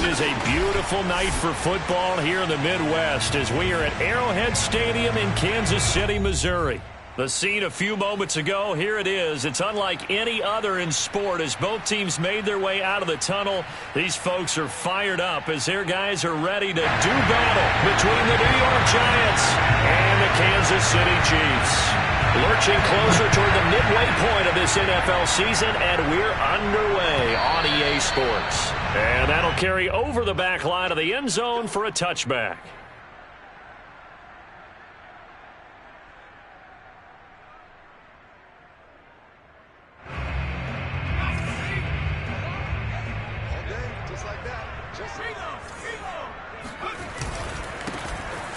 It is a beautiful night for football here in the Midwest as we are at Arrowhead Stadium in Kansas City, Missouri. The scene a few moments ago, here it is. It's unlike any other in sport as both teams made their way out of the tunnel. These folks are fired up as their guys are ready to do battle between the New York Giants and the Kansas City Chiefs. Lurching closer toward the midway point of this NFL season, and we're underway on EA Sports. And that'll carry over the back line of the end zone for a touchback.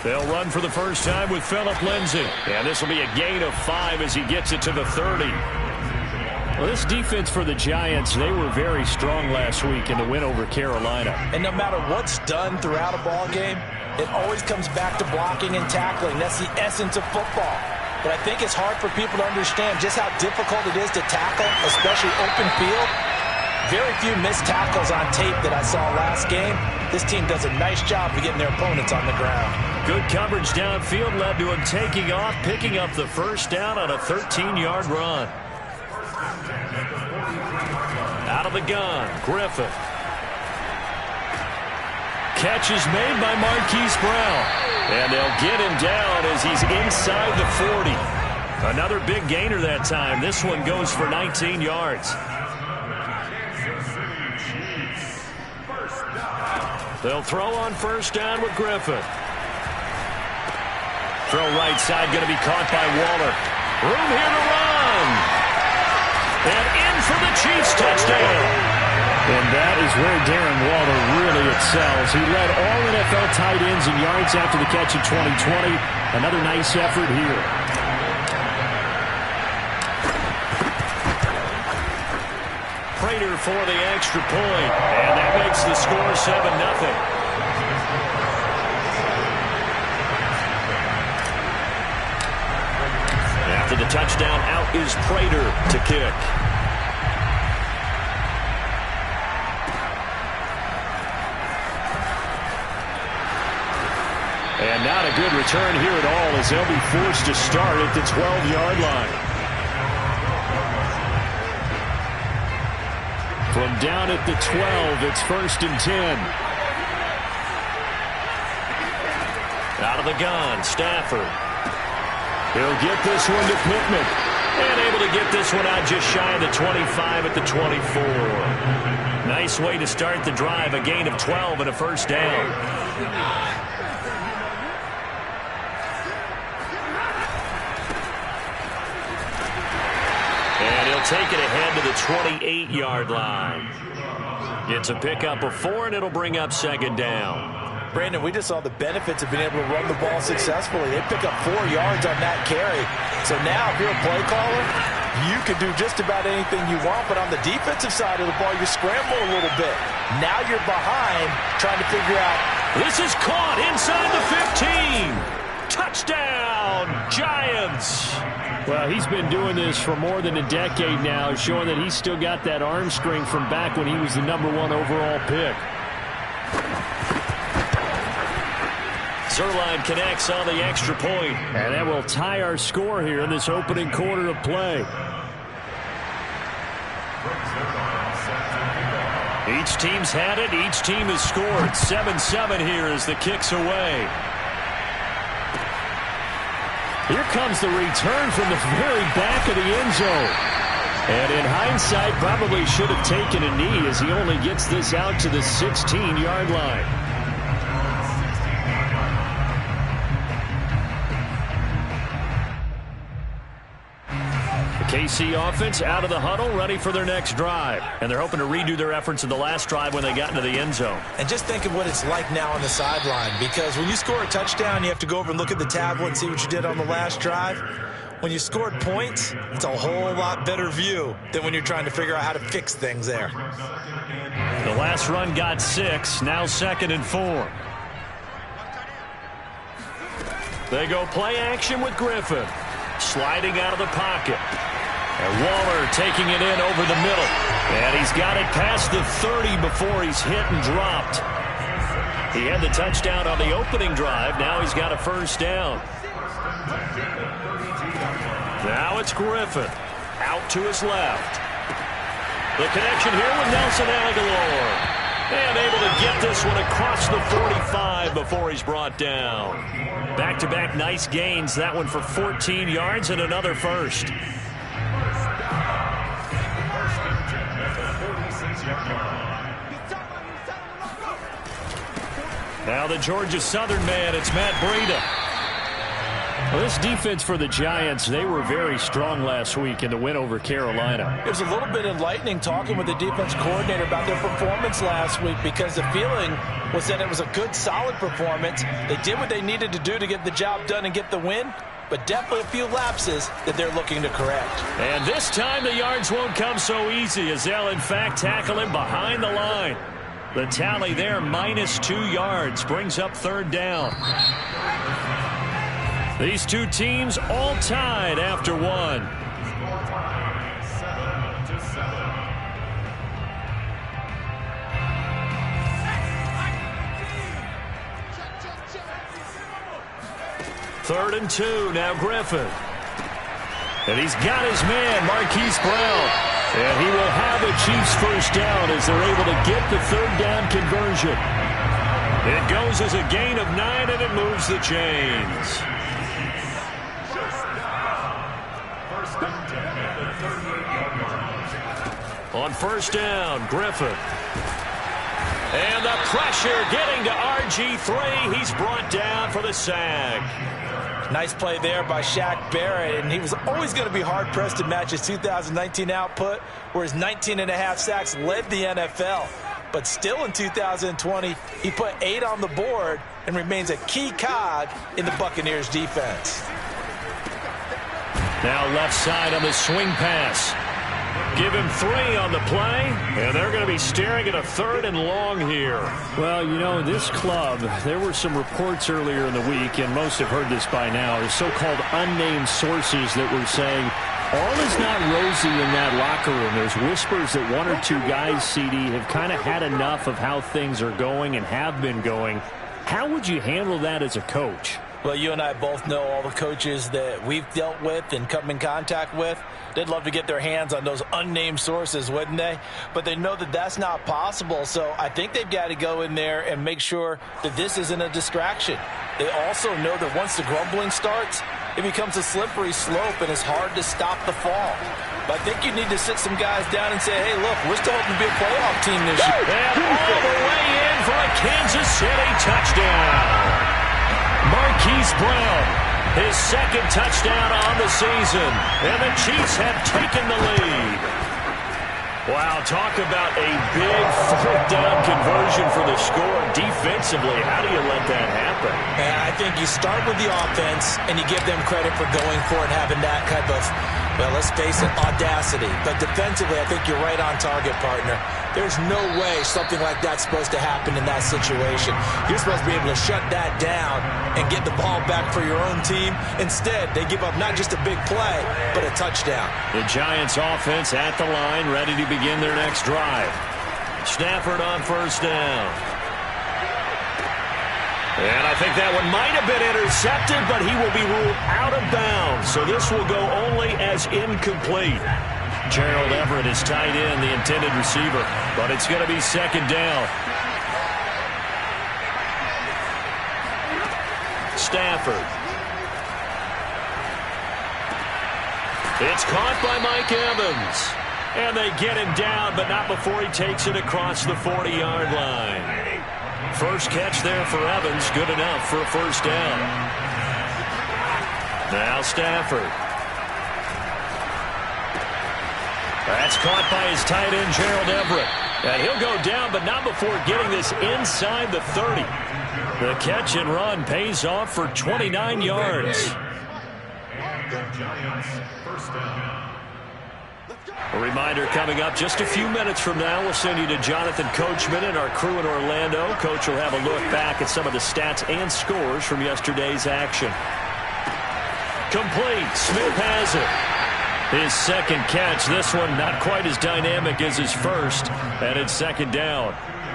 They'll run for the first time with Phillip Lindsay. And this will be a gain of 5 as he gets it to the 30. Well, this defense for the Giants, they were very strong last week in the win over Carolina. And no matter what's done throughout a ball game, it always comes back to blocking and tackling. That's the essence of football. But I think it's hard for people to understand just how difficult it is to tackle, especially open field. Very few missed tackles on tape that I saw last game. This team does a nice job of getting their opponents on the ground. Good coverage downfield led to him taking off, picking up the first down on a 13-yard run. Out of the gun, Griffin. Catch is made by Marquise Brown. And they'll get him down as he's inside the 40. Another big gainer that time. This one goes for 19 yards. They'll throw on first down with Griffin. Throw right side, going to be caught by Waller. Room here to run. And in for the Chiefs touchdown. And that is where Darren Waller really excels. He led all NFL tight ends in yards after the catch in 2020. Another nice effort here. Prater for the extra point. And that makes the score 7-0. After the touchdown, out is Prater to kick. And not a good return here at all as they'll be forced to start at the 12-yard line. From down at the 12, it's 1st and 10. Out of the gun, Stafford. He'll get this one to Pittman. And able to get this one out just shy of the 25 at the 24. Nice way to start the drive, a gain of 12 and a first down. And he'll take it ahead to the 28-yard line. It's a pickup of 4, and it'll bring up second down. Brandon, we just saw the benefits of being able to run the ball successfully. They pick up 4 yards on that carry. So now if you're a play caller, you can do just about anything you want. But on the defensive side of the ball, you scramble a little bit. Now you're behind trying to figure out. This is caught inside the 15. Touchdown, Giants. Well, he's been doing this for more than a decade now, showing that he's still got that arm strength from back when he was the #1 overall pick. Zuerlein connects on the extra point, and that will tie our score here in this opening quarter of play. Each team's had it. Each team has scored. 7-7 here as the kick's away. Here comes the return from the very back of the end zone. And in hindsight, probably should have taken a knee as he only gets this out to the 16-yard line. KC offense out of the huddle, ready for their next drive. And they're hoping to redo their efforts in the last drive when they got into the end zone. And just think of what it's like now on the sideline, because when you score a touchdown, you have to go over and look at the tablet and see what you did on the last drive. When you scored points, it's a whole lot better view than when you're trying to figure out how to fix things there. The last run got 6, now 2nd and 4. They go play action with Griffin. Sliding out of the pocket. And Waller taking it in over the middle. And he's got it past the 30 before he's hit and dropped. He had the touchdown on the opening drive. Now he's got a first down. Now it's Griffin. Out to his left. The connection here with Nelson Agholor. And able to get this one across the 45 before he's brought down. Back-to-back nice gains. That one for 14 yards and another first. Now the Georgia Southern man, it's Matt Breida. Well, this defense for the Giants, they were very strong last week in the win over Carolina. It was a little bit enlightening talking with the defense coordinator about their performance last week because the feeling was that it was a good, solid performance. They did what they needed to do to get the job done and get the win, but definitely a few lapses that they're looking to correct. And this time the yards won't come so easy as they'll, in fact, tackle him behind the line. The tally there, -2 yards, brings up third down. These two teams all tied after one. Third and 2, now Griffin. And he's got his man, Marquise Brown. And he will have a Chiefs first down as they're able to get the third down conversion. It goes as a gain of 9, and it moves the chains. On first down, Griffin. And the pressure getting to RG3. He's brought down for the sack. Nice play there by Shaq Barrett, and he was always going to be hard-pressed to match his 2019 output, where his 19.5 sacks led the NFL. But still in 2020, he put 8 on the board and remains a key cog in the Buccaneers defense. Now left side on the swing pass. Give him 3 on the play, and they're going to be staring at a third and long here. Well, you know, this club, there were some reports earlier in the week, and most have heard this by now, the so-called unnamed sources that were saying all is not rosy in that locker room. There's whispers that 1 or 2 guys, CD, have kind of had enough of how things are going and have been going. How would you handle that as a coach? Well, you and I both know all the coaches that we've dealt with and come in contact with. They'd love to get their hands on those unnamed sources, wouldn't they? But they know that that's not possible, so I think they've got to go in there and make sure that this isn't a distraction. They also know that once the grumbling starts, it becomes a slippery slope and it's hard to stop the fall. But I think you need to sit some guys down and say, hey, look, we're still hoping to be a playoff team this year. And all the way in for a Kansas City touchdown. Marquise Brown, his second touchdown on the season, and the Chiefs have taken the lead. Wow, talk about a big fourth down conversion for the score. Defensively, how do you let that happen? And I think you start with the offense, and you give them credit for going for it, having that kind of, well, let's face it, audacity. But defensively, I think you're right on target, partner. There's no way something like that's supposed to happen in that situation. You're supposed to be able to shut that down and get the ball back for your own team. Instead, they give up not just a big play, but a touchdown. The Giants offense at the line, ready to begin their next drive. Stafford on first down. And I think that one might have been intercepted, but he will be ruled out of bounds. So this will go only as incomplete. Gerald Everett is tight end, the intended receiver, but it's going to be second down. Stafford. It's caught by Mike Evans. And they get him down, but not before he takes it across the 40-yard line. First catch there for Evans, good enough for a first down. Now Stafford. That's caught by his tight end, Gerald Everett. And he'll go down, but not before getting this inside the 30. The catch and run pays off for 29 yards. A reminder coming up just a few minutes from now, we'll send you to Jonathan Coachman and our crew in Orlando. Coach will have a look back at some of the stats and scores from yesterday's action. Complete. Smith has it. His second catch. This one not quite as dynamic as his first. And it's second down.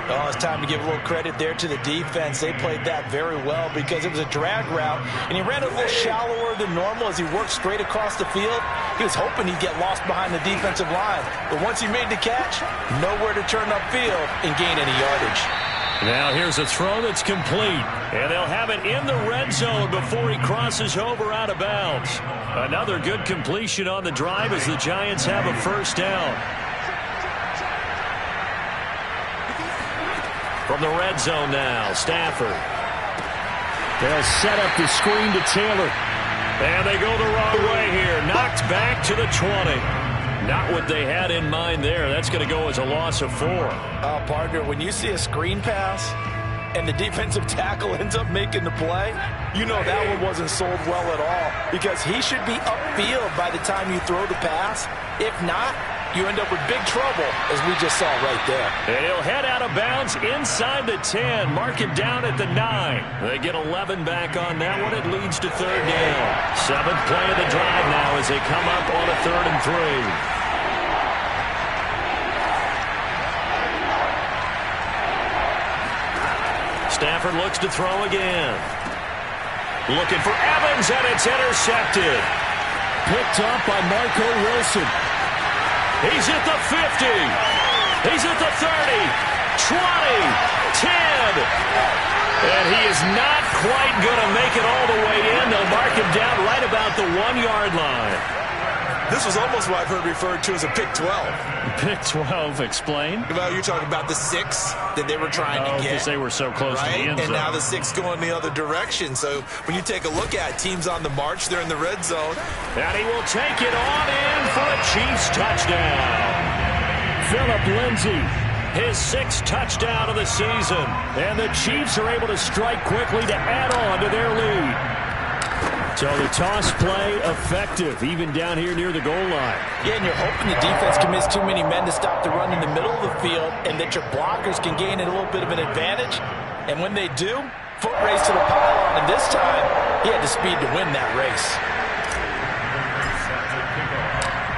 Oh, it's time to give a little credit there to the defense. They played that very well because it was a drag route, and he ran a little shallower than normal as he worked straight across the field. He was hoping he'd get lost behind the defensive line, but once he made the catch, nowhere to turn upfield and gain any yardage. Now here's a throw that's complete, and they'll have it in the red zone before he crosses over out of bounds. Another good completion on the drive as the Giants have a first down. From the red zone now, Stafford. They'll set up the screen to Taylor. And they go the wrong way here. Knocked back to the 20. Not what they had in mind there. That's going to go as a loss of 4. Partner, when you see a screen pass and the defensive tackle ends up making the play, you know that one wasn't sold well at all because he should be upfield by the time you throw the pass. If not, you end up with big trouble, as we just saw right there. And he'll head out of bounds inside the 10. Mark him down at the 9. They get 11 back on that one. It leads to third down. 7th play of the drive now as they come up on a 3rd and 3. Stafford looks to throw again. Looking for Evans, and it's intercepted. Picked up by Marco Wilson. He's at the 50. He's at the 30, 20, 10. And he is not quite going to make it all the way in. They'll mark him down right about the 1-yard line. This was almost what I've heard referred to as a pick 12. Pick 12, explain. Well, you're talking about the 6 that they were trying to get. Because they were so close to the end zone. And now the 6 going the other direction. So when you take a look at teams on the march, they're in the red zone. And he will take it on in for a Chiefs touchdown. Phillip Lindsay, his 6th touchdown of the season. And the Chiefs are able to strike quickly to add on to their lead. So the toss play effective, even down here near the goal line. Yeah, and you're hoping the defense can miss too many men to stop the run in the middle of the field and that your blockers can gain a little bit of an advantage. And when they do, foot race to the pylon, and this time he had the speed to win that race.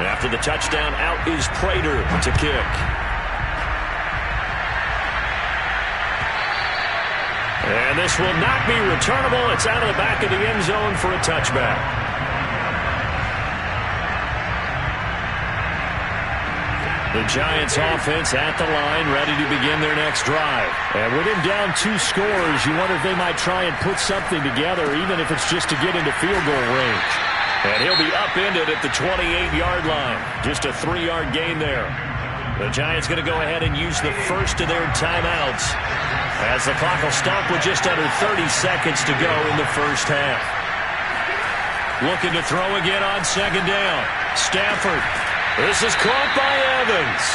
After the touchdown, out is Prater to kick. And this will not be returnable. It's out of the back of the end zone for a touchback. The Giants offense at the line, ready to begin their next drive. And with him down 2 scores, you wonder if they might try and put something together, even if it's just to get into field goal range. And he'll be upended at the 28-yard line. Just a 3-yard gain there. The Giants going to go ahead and use the first of their timeouts, as the clock will stop with just under 30 seconds to go in the first half. Looking to throw again on 2nd down. Stafford. This is caught by Evans.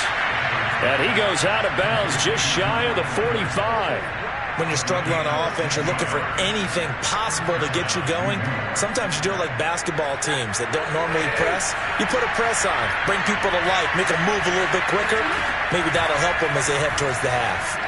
And he goes out of bounds just shy of the 45. When you're struggling on offense, you're looking for anything possible to get you going. Sometimes you do it like basketball teams that don't normally press. You put a press on, bring people to life, make them move a little bit quicker. Maybe that'll help them as they head towards the half.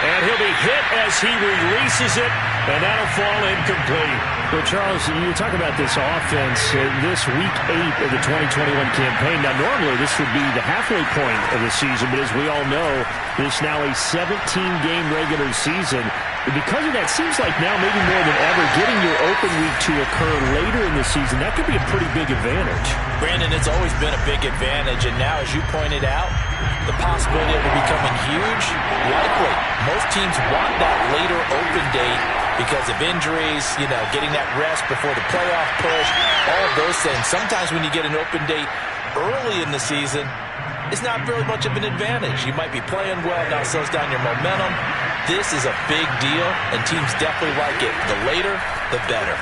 And he'll be hit as he releases it, and that'll fall incomplete. Well, Charles, you talk about this offense, this week 8 of the 2021 campaign. Now, normally this would be the halfway point of the season, but as we all know, this now a 17-game regular season. Because of that, seems like now maybe more than ever, getting your open week to occur later in the season, that could be a pretty big advantage. Brandon, it's always been a big advantage, and now, as you pointed out, the possibility of it becoming huge, likely. Most teams want that later open date because of injuries, you know, getting that rest before the playoff push, all of those things. Sometimes when you get an open date early in the season, it's not really much of an advantage. You might be playing well, now it slows down your momentum. This is a big deal, and teams definitely like it. The later, the better.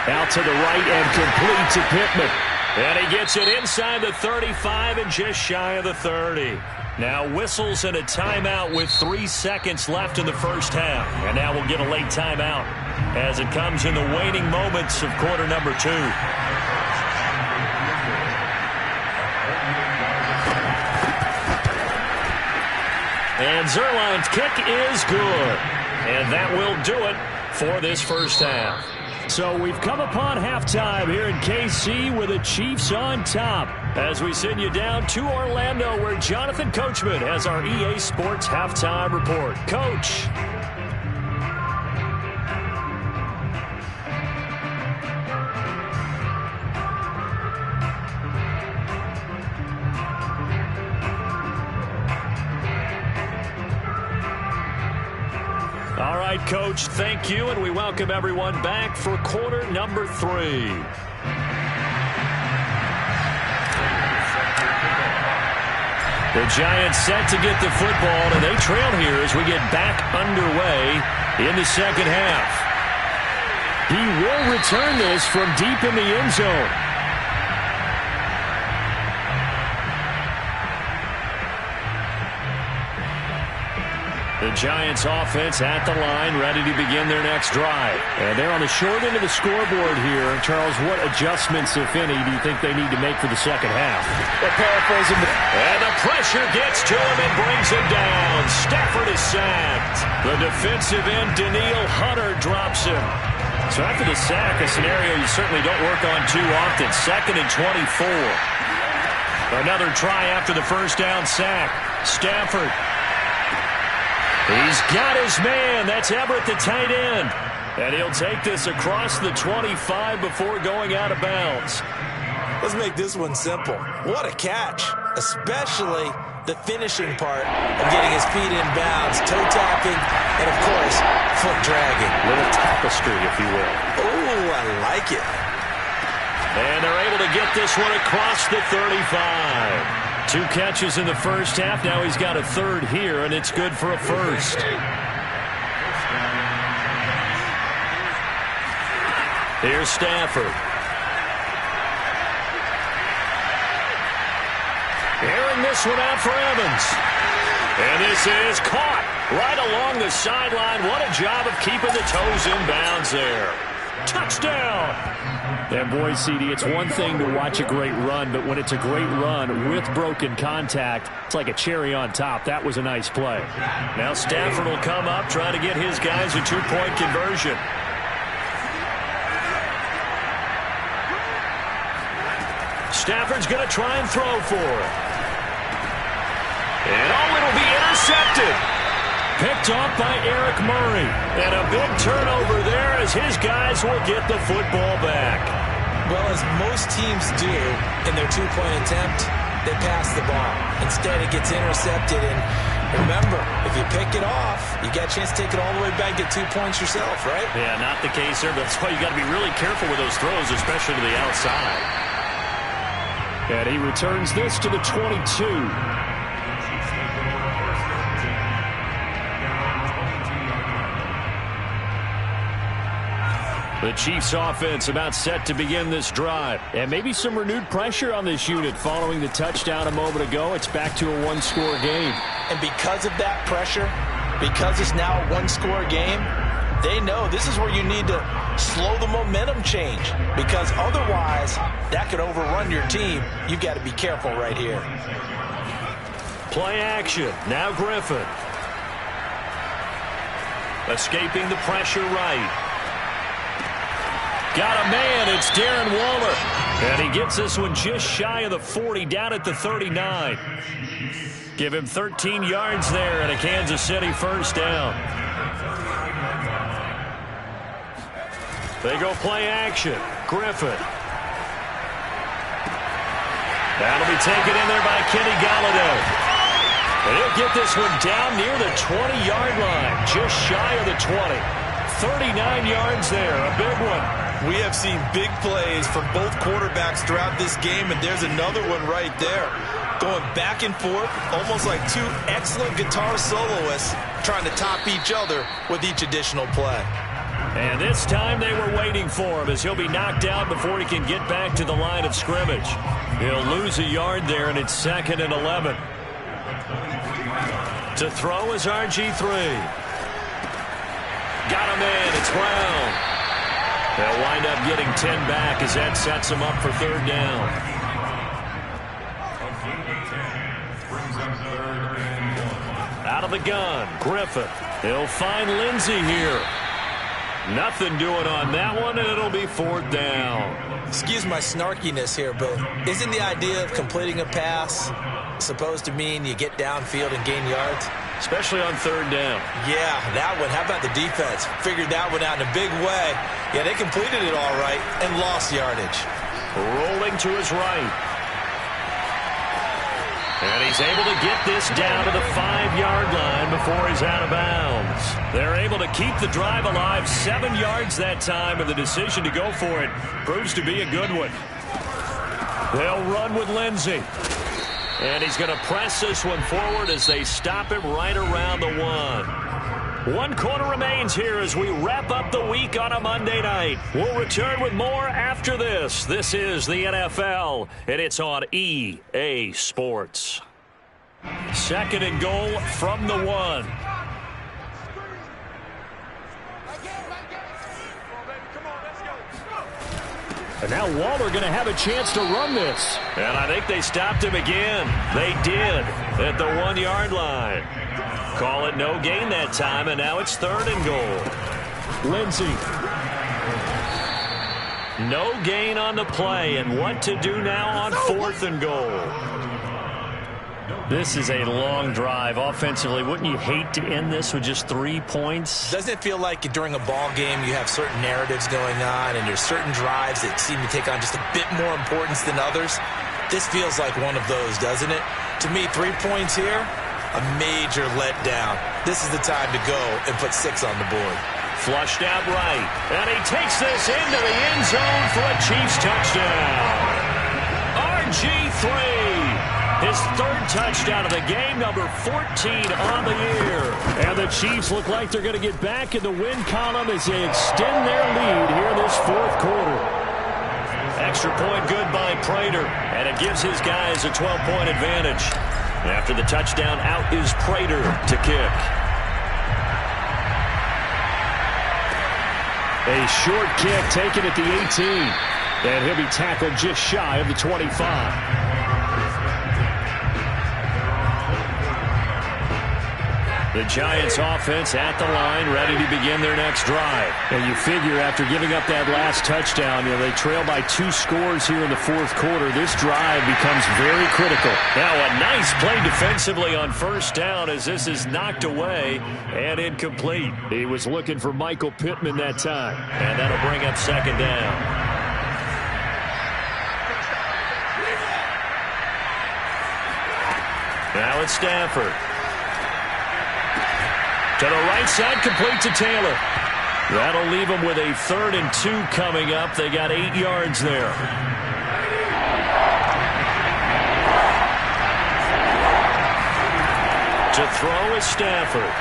Out to the right and complete to Pittman. And he gets it inside the 35 and just shy of the 30. Now whistles and a timeout with 3 seconds left in the first half. And now we'll get a late timeout as it comes in the waning moments of quarter number 2. And Zuerlein's kick is good. And that will do it for this first half. So we've come upon halftime here in KC with the Chiefs on top. As we send you down to Orlando, where Jonathan Coachman has our EA Sports halftime report. Coach. All right, Coach, thank you, and we welcome everyone back for quarter number 3. The Giants set to get the football, and they trail here as we get back underway in the second half. He will return this from deep in the end zone. The Giants offense at the line, ready to begin their next drive. And they're on the short end of the scoreboard here. Charles, what adjustments, if any, do you think they need to make for the second half? Well, paraphrasing, and the pressure gets to him and brings him down. Stafford is sacked. The defensive end, Danielle Hunter, drops him. So after the sack, a scenario you certainly don't work on too often. 2nd and 24. Another try after the first down sack. Stafford. He's got his man. That's Everett, the tight end. And he'll take this across the 25 before going out of bounds. Let's make this one simple. What a catch, especially the finishing part of getting his feet in bounds, toe tapping, and, of course, foot dragging. Little tapestry, if you will. Oh, I like it. And they're able to get this one across the 35. 2 catches in the first half. Now he's got a third here, and it's good for a first. Here's Stafford. Airing this one out for Evans. And this is caught right along the sideline. What a job of keeping the toes in bounds there. Touchdown. And boy, CD, it's one thing to watch a great run, but when it's a great run with broken contact, it's like a cherry on top. That was a nice play. Now Stafford will come up, try to get his guys a 2-point conversion. Stafford's going to try and throw for it. And it'll be intercepted. Picked off by Eric Murray. And a big turnover there as his guys will get the football back. Well, as most teams do in their 2-point attempt, they pass the ball. Instead, it gets intercepted. And remember, if you pick it off, you got a chance to take it all the way back, get 2 points yourself, right? Yeah, not the case there, but that's why you got to be really careful with those throws, especially to the outside. And he returns this to the 22. The Chiefs offense about set to begin this drive. And maybe some renewed pressure on this unit following the touchdown a moment ago. It's back to a 1-score game. And because of that pressure, because it's now a 1-score game, they know this is where you need to slow the momentum change. Because otherwise, that could overrun your team. You've got to be careful right here. Play action. Now Griffin. Escaping the pressure right. Got a man, it's Darren Waller. And he gets this one just shy of the 40, down at the 39. Give him 13 yards there and a Kansas City first down. They go play action. Griffin. That'll be taken in there by Kenny Golladay. And he'll get this one down near the 20-yard line, just shy of the 20. 39 yards there, a big one. We have seen big plays from both quarterbacks throughout this game, and there's another one right there. Going back and forth, almost like 2 excellent guitar soloists trying to top each other with each additional play. And this time they were waiting for him as he'll be knocked out before he can get back to the line of scrimmage. He'll lose a yard there, and it's 2nd and 11. To throw is RG3. Got a man, it's Brown. They'll wind up getting 10 back as that sets them up for 3rd down. Out of the gun, Griffin. They'll find Lindsey here. Nothing doing on that one, and it'll be 4th down. Excuse my snarkiness here, but isn't the idea of completing a pass supposed to mean you get downfield and gain yards? Especially on 3rd down. Yeah, that one. How about the defense? Figured that one out in a big way. Yeah, they completed it all right and lost yardage. Rolling to his right. And he's able to get this down to the 5-yard line before he's out of bounds. They're able to keep the drive alive, 7 yards that time, and the decision to go for it proves to be a good one. They'll run with Lindsey. And he's going to press this one forward as they stop him right around the 1. 1 quarter remains here as we wrap up the week on a Monday night. We'll return with more after this. This is the NFL, and it's on EA Sports. 2nd and goal from the 1. And now Waller going to have a chance to run this. And I think they stopped him again. They did at the 1-yard line. Call it no gain that time, and now it's 3rd and goal. Lindsey. No gain on the play, and what to do now on 4th and goal. This is a long drive offensively. Wouldn't you hate to end this with just 3 points? Doesn't it feel like during a ball game you have certain narratives going on and there's certain drives that seem to take on just a bit more importance than others? This feels like one of those, doesn't it? To me, 3 points here, a major letdown. This is the time to go and put 6 on the board. Flushed out right, and he takes this into the end zone for a Chiefs touchdown. RG3. His 3rd touchdown of the game, number 14 on the year. And the Chiefs look like they're going to get back in the win column as they extend their lead here in this 4th quarter. Extra point good by Prater, and it gives his guys a 12-point advantage. After the touchdown, out is Prater to kick. A short kick taken at the 18. And he'll be tackled just shy of the 25. The Giants offense at the line, ready to begin their next drive. And you figure after giving up that last touchdown, they trail by 2 scores here in the 4th quarter. This drive becomes very critical. Now a nice play defensively on 1st down as this is knocked away and incomplete. He was looking for Michael Pittman that time. And that'll bring up 2nd down. Now it's Stafford. To the right side, complete to Taylor. That'll leave them with a 3rd and 2 coming up. They got 8 yards there. To throw is Stafford.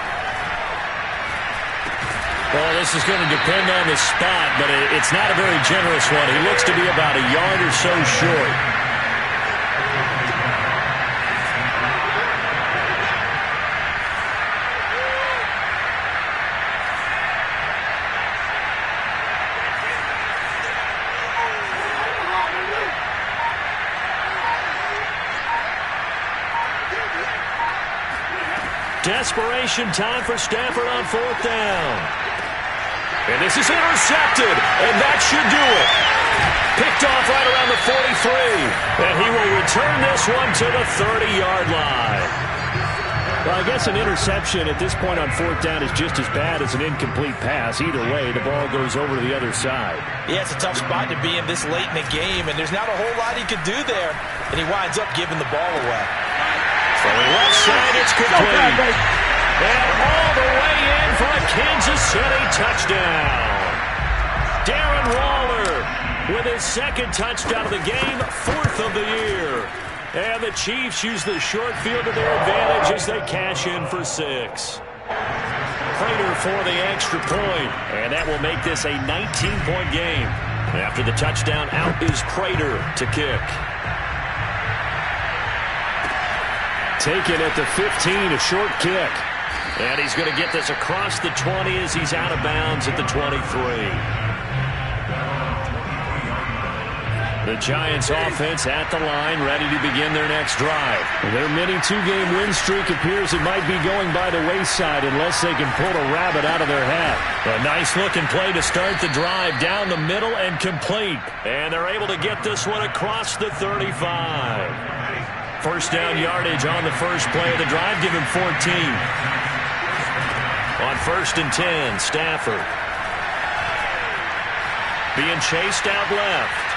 Well, this is going to depend on the spot, but it's not a very generous one. He looks to be about a yard or so short. Desperation time for Stafford on 4th down. And this is intercepted, and that should do it. Picked off right around the 43, and he will return this one to the 30-yard line. Well, I guess an interception at this point on 4th down is just as bad as an incomplete pass. Either way, the ball goes over to the other side. Yeah, it's a tough spot to be in this late in the game, and there's not a whole lot he could do there, and he winds up giving the ball away. From the left side, it's complete. And all the way in for a Kansas City touchdown. Darren Waller with his 2nd touchdown of the game, 4th of the year. And the Chiefs use the short field to their advantage as they cash in for 6. Prater for the extra point, and that will make this a 19-point game. After the touchdown, out is Prater to kick. Taken at the 15, a short kick. And he's going to get this across the 20 as he's out of bounds at the 23. The Giants offense at the line, ready to begin their next drive. Their mini two-game win streak appears it might be going by the wayside unless they can pull a rabbit out of their hat. A nice-looking play to start the drive down the middle and complete. And they're able to get this one across the 35. First down yardage on the first play of the drive. Give him 14. On 1st and 10, Stafford. Being chased out left.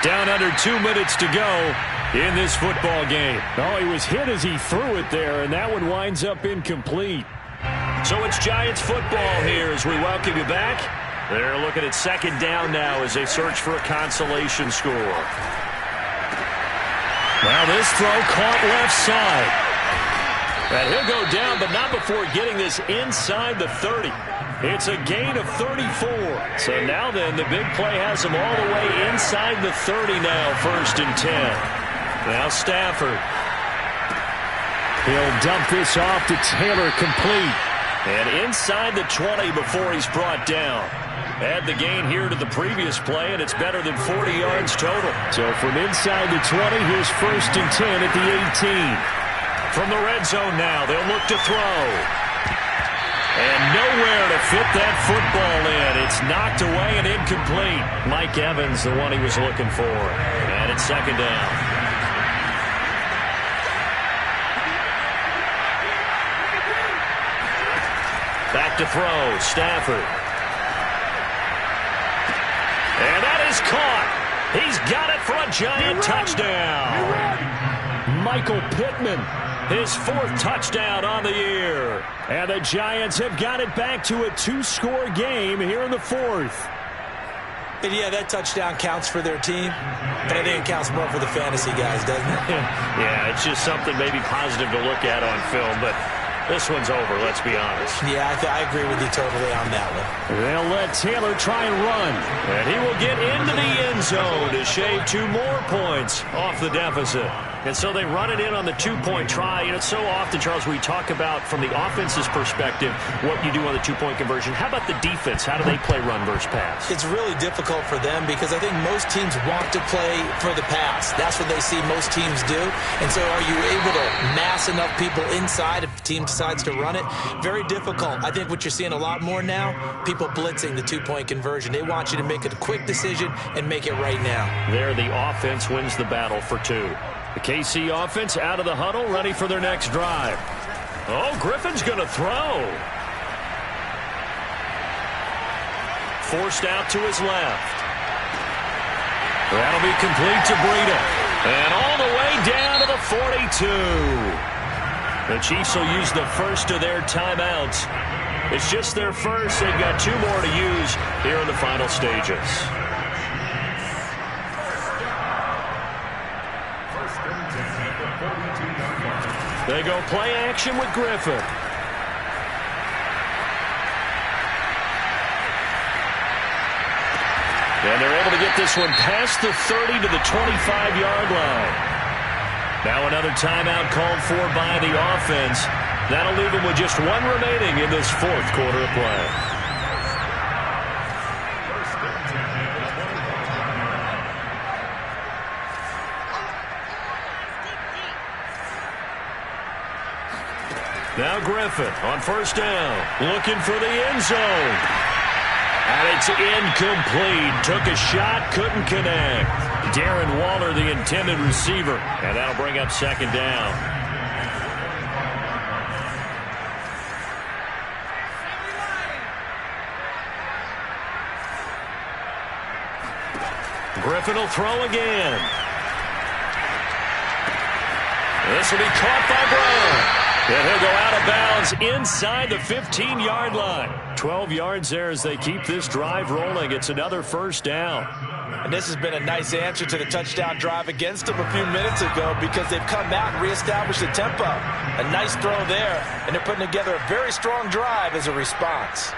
Down under 2 minutes to go in this football game. Oh, he was hit as he threw it there, and that one winds up incomplete. So it's Giants football here as we welcome you back. They're looking at second down now as they search for a consolation score. Now this throw caught left side. And he'll go down, but not before getting this inside the 30. It's a gain of 34. So now then, the big play has him all the way inside the 30 now, 1st and 10. Now Stafford. He'll dump this off to Taylor, complete. And inside the 20 before he's brought down. Add the gain here to the previous play, and it's better than 40 yards total. So from inside the 20, here's 1st and 10 at the 18. From the red zone now, they'll look to throw. And nowhere to fit that football in. It's knocked away and incomplete. Mike Evans, the one he was looking for. And it's second down. Back to throw, Stafford. And that is caught. He's got it for a Giant touchdown. Michael Pittman. His 4th touchdown on the year. And the Giants have got it back to a 2-score game here in the 4th. And yeah, that touchdown counts for their team, but I think it counts more for the fantasy guys, doesn't it? Yeah, it's just something maybe positive to look at on film, but this one's over, let's be honest. Yeah, I agree with you totally on that one. They'll let Taylor try and run. And he will get into the end zone to shave 2 more points off the deficit. And so they run it in on the 2-point try. You know, so often, Charles, we talk about from the offense's perspective what you do on the 2-point conversion. How about the defense? How do they play run versus pass? It's really difficult for them because I think most teams want to play for the pass. That's what they see most teams do. And so are you able to mass enough people inside if the team decides to run it? Very difficult. I think what you're seeing a lot more now, people blitzing the 2-point conversion. They want you to make a quick decision and make it right now. There, the offense wins the battle for 2. The KC offense out of the huddle, ready for their next drive. Oh, Griffin's going to throw. Forced out to his left. That'll be complete to Breida. And all the way down to the 42. The Chiefs will use the first of their timeouts. It's just their first. They've got 2 more to use here in the final stages. They go play action with Griffin. And they're able to get this one past the 30 to the 25-yard line. Now another timeout called for by the offense. That'll leave them with just 1 remaining in this 4th quarter of play. Now Griffin on 1st down, looking for the end zone. And it's incomplete. Took a shot, couldn't connect. Darren Waller, the intended receiver. And that'll bring up 2nd down. Griffin will throw again. This will be caught by Brown. And he'll go out of bounds inside the 15-yard line. 12 yards there as they keep this drive rolling. It's another 1st down. And this has been a nice answer to the touchdown drive against them a few minutes ago because they've come out and reestablished the tempo. A nice throw there, and they're putting together a very strong drive as a response.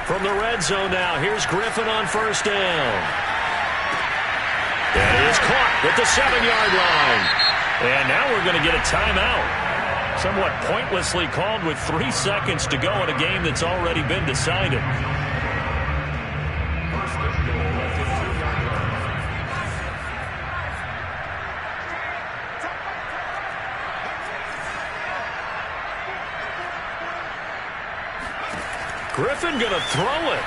From the red zone now, here's Griffin on 1st down. And he is caught at the 7-yard line. And now we're going to get a timeout. Somewhat pointlessly called with 3 seconds to go in a game that's already been decided. Griffin going to throw it.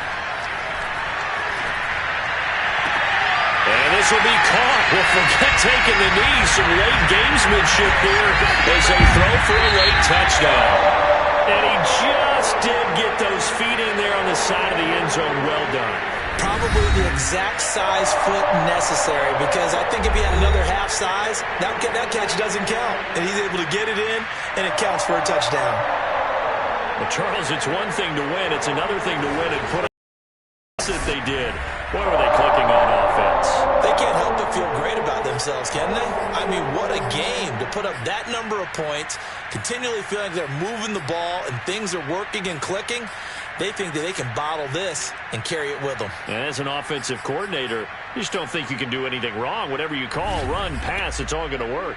And this will be caught. Well, forget taking the knee. Some late gamesmanship here as they throw for a late touchdown. And he just did get those feet in there on the side of the end zone. Well done. Probably the exact size foot necessary, because I think if he had another half size, that catch doesn't count. And he's able to get it in, and it counts for a touchdown. Well, Charles, it's one thing to win. It's another thing to win and put that they did. What were they clicking on offense? They can't help but feel great about themselves, can they? I mean, what a game to put up that number of points, continually feeling like they're moving the ball and things are working and clicking. They think that they can bottle this and carry it with them. And as an offensive coordinator, you just don't think you can do anything wrong. Whatever you call, run, pass, it's all going to work.